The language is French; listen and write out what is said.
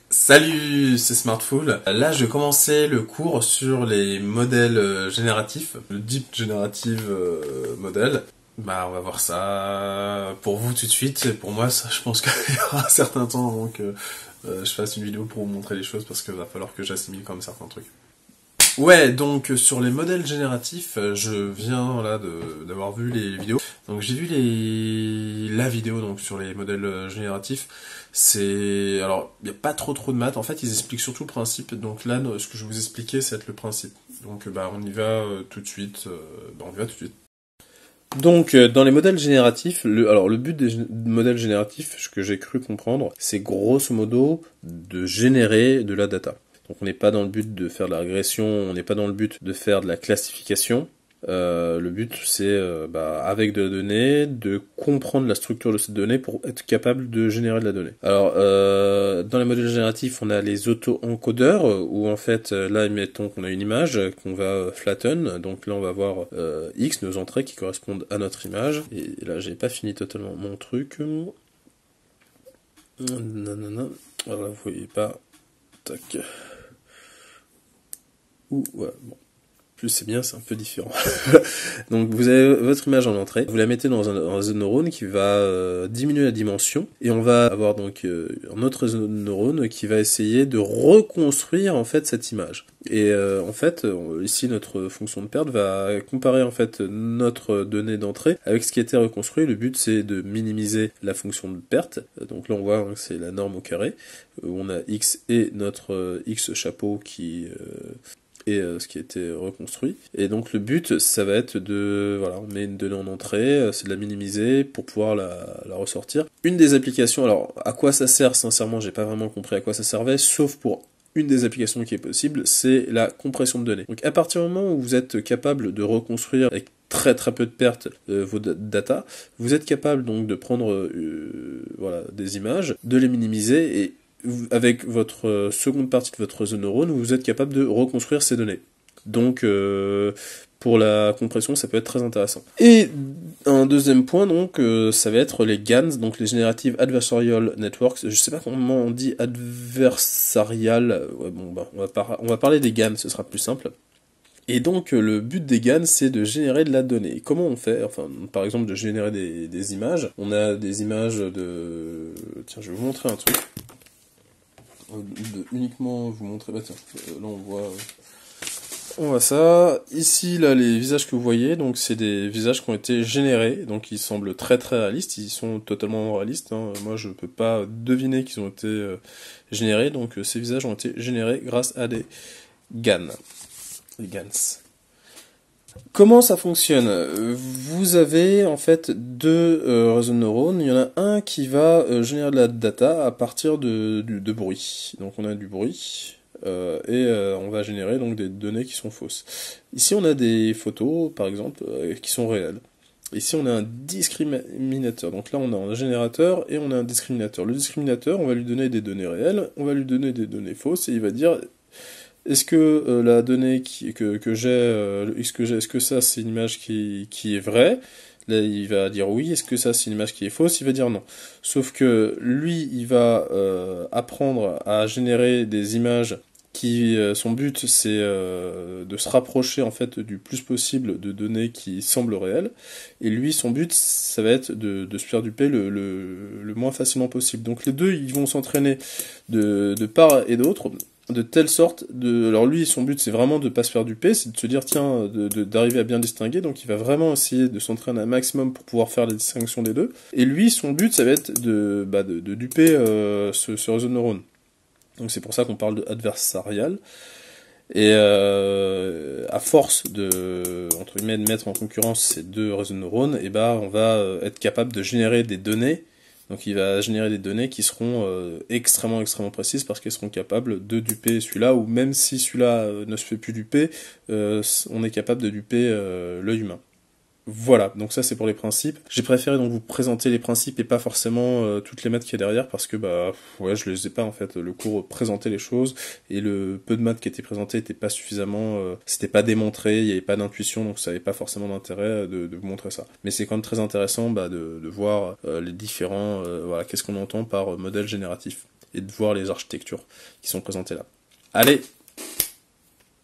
Salut, c'est Smartful. Là, je vais commencer le cours sur les modèles génératifs, le Deep Generative Model. On va voir ça pour vous tout de suite. Et pour moi, ça, je pense qu'il y aura un certain temps avant que je fasse une vidéo pour vous montrer les choses parce qu'il va falloir que j'assimile comme certains trucs. Ouais, donc sur les modèles génératifs, je viens là d'avoir vu les vidéos. Donc j'ai vu la vidéo donc sur les modèles génératifs. Alors il n'y a pas trop de maths. En fait, ils expliquent surtout le principe. Donc là, ce que je vais vous expliquer, c'est le principe. Donc on y va tout de suite. On y va tout de suite. Donc, dans les modèles génératifs, le but des modèles génératifs, ce que j'ai cru comprendre, c'est grosso modo de générer de la data. Donc, on n'est pas dans le but de faire de la régression, on n'est pas dans le but de faire de la classification. Le but, c'est, avec de la donnée, de comprendre la structure de cette donnée pour être capable de générer de la donnée. Alors, dans les modèles génératifs, on a les auto-encodeurs, où en fait, là, mettons qu'on a une image qu'on va flatten. Donc là, on va voir X, nos entrées qui correspondent à notre image. Et là, j'ai pas fini totalement mon truc. Non. Voilà, vous voyez pas. Tac. Ouais, bon. Plus c'est bien, c'est un peu différent. Donc vous avez votre image en entrée, vous la mettez dans un réseau de neurones qui va diminuer la dimension, et on va avoir donc un autre réseau de neurones qui va essayer de reconstruire en fait cette image. Et ici notre fonction de perte va comparer en fait notre donnée d'entrée avec ce qui a été reconstruit. Le but c'est de minimiser la fonction de perte. Donc là on voit que c'est la norme au carré, où on a x et notre x chapeau qui et ce qui a été reconstruit. Et donc le but, ça va être on met une donnée en entrée, c'est de la minimiser pour pouvoir la ressortir. Une des applications, alors à quoi ça sert, sincèrement, j'ai pas vraiment compris à quoi ça servait, sauf pour une des applications qui est possible, c'est la compression de données. Donc à partir du moment où vous êtes capable de reconstruire avec très peu de pertes vos data, vous êtes capable donc de prendre des images, de les minimiser, et avec votre seconde partie de votre réseau de neurones, vous êtes capable de reconstruire ces données. Donc, pour la compression, ça peut être très intéressant. Et un deuxième point, donc, ça va être les GANs, donc les Generative Adversarial Networks. Je sais pas comment on dit adversarial. Ouais, on va parler des GANs, ce sera plus simple. Et donc, le but des GAN, c'est de générer de la donnée. Et comment on fait? Enfin, par exemple, de générer des images. On a des images de... Tiens, je vais vous montrer un truc. Uniquement vous montrer, là on voit ça. Ici, là, les visages que vous voyez, donc c'est des visages qui ont été générés, donc ils semblent très réalistes, ils sont totalement réalistes, hein. Moi je peux pas deviner qu'ils ont été générés, donc ces visages ont été générés grâce à des GAN. Les GANs. Comment ça fonctionne? Vous avez en fait deux réseaux de neurones. Il y en a un qui va générer de la data à partir de bruit. Donc on a du bruit on va générer donc des données qui sont fausses. Ici on a des photos par exemple qui sont réelles. Ici on a un discriminateur. Donc là on a un générateur et on a un discriminateur. Le discriminateur, on va lui donner des données réelles, on va lui donner des données fausses, et il va dire: est-ce que la donnée que j'ai, est-ce que ça c'est une image qui est vraie? Là, il va dire oui. Est-ce que ça c'est une image qui est fausse? Il va dire non. Sauf que lui, il va apprendre à générer des images qui, son but, c'est de se rapprocher en fait du plus possible de données qui semblent réelles. Et lui, son but, ça va être de se faire duper le moins facilement possible. Donc les deux, ils vont s'entraîner de part et d'autre, de telle sorte alors lui, son but, c'est vraiment de pas se faire duper, c'est de se dire, tiens, d'arriver à bien distinguer, donc il va vraiment essayer de s'entraîner un maximum pour pouvoir faire la distinction des deux. Et lui, son but, ça va être de duper ce réseau de neurones. Donc c'est pour ça qu'on parle de adversarial. Et à force entre guillemets, de mettre en concurrence ces deux réseaux de neurones, et on va être capable de générer des données. Donc il va générer des données qui seront extrêmement précises, parce qu'elles seront capables de duper celui-là, ou même si celui-là ne se fait plus duper, on est capable de duper l'œil humain. Voilà, donc ça c'est pour les principes. J'ai préféré donc vous présenter les principes et pas forcément toutes les maths qu'il y a derrière, parce que je les ai pas en fait. Le cours présentait les choses, et le peu de maths qui était présenté était pas suffisamment, c'était pas démontré, il y avait pas d'intuition, donc ça avait pas forcément d'intérêt de vous montrer ça. Mais c'est quand même très intéressant de voir les différents, qu'est-ce qu'on entend par modèle génératif. et de voir les architectures qui sont présentées là. Allez,